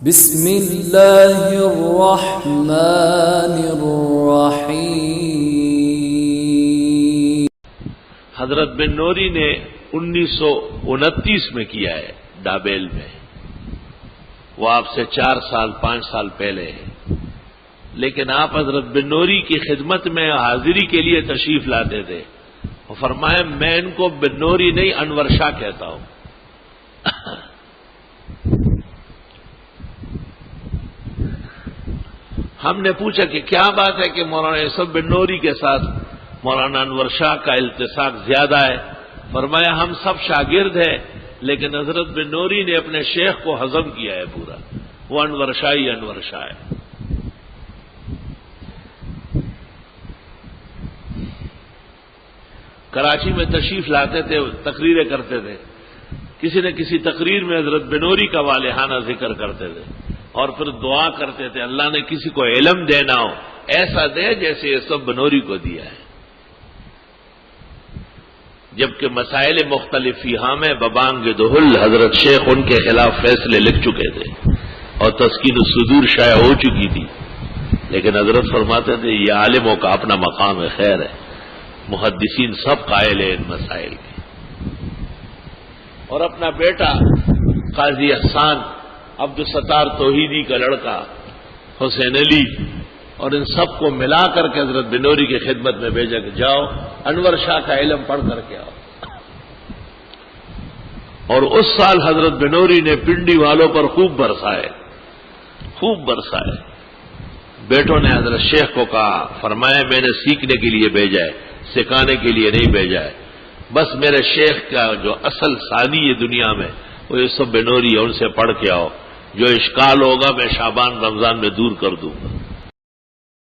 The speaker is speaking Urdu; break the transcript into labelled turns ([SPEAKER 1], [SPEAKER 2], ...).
[SPEAKER 1] بسم اللہ الرحمن الرحیم۔
[SPEAKER 2] حضرت بن نوری نے 1929 میں کیا ہے ڈابیل میں، وہ آپ سے 4 سال 5 سال پہلے ہے، لیکن آپ حضرت بن نوری کی خدمت میں حاضری کے لیے تشریف لاتے تھے، وہ فرمایا میں ان کو بن نوری نہیں انور شاہ کہتا ہوں۔ ہم نے پوچھا کہ کیا بات ہے کہ مولانا یوسف بن نوری کے ساتھ مولانا انور شاہ کا التصاق زیادہ ہے؟ فرمایا ہم سب شاگرد ہیں، لیکن حضرت بن نوری نے اپنے شیخ کو ہضم کیا ہے پورا، وہ انور شاہ ہی انور شاہ ہے۔ کراچی میں تشریف لاتے تھے، تقریریں کرتے تھے، کسی نہ کسی تقریر میں حضرت بن نوری کا والہانہ ذکر کرتے تھے، اور پھر دعا کرتے تھے اللہ نے کسی کو علم دینا ہو ایسا دے جیسے یہ سب بن نوری کو دیا ہے۔ جبکہ مسائل مختلف فیہا میں ببانگ دہل حضرت شیخ ان کے خلاف فیصلے لکھ چکے تھے اور تسکین الصدور شائع ہو چکی تھی، لیکن حضرت فرماتے تھے یہ عالموں کا اپنا مقام خیر ہے، محدثین سب قائل ہیں ان مسائل کے۔ اور اپنا بیٹا قاضی احسان عبد الستار توحیدی کا لڑکا حسین علی اور ان سب کو ملا کر کے حضرت بن نوری کی خدمت میں بھیجا کہ جاؤ انور شاہ کا علم پڑھ کر کے آؤ۔ اور اس سال حضرت بن نوری نے پنڈی والوں پر خوب برسائے۔ بیٹوں نے حضرت شیخ کو کہا، فرمایا میں نے سیکھنے کے لیے بھیجا ہے، سکھانے کے لیے نہیں بھیجا ہے، بس میرے شیخ کا جو اصل ثانی ہے دنیا میں وہ یہ سب بن نوری ہے، ان سے پڑھ کے آؤ، جو اشکال ہوگا میں شعبان رمضان میں دور کر دوں گا۔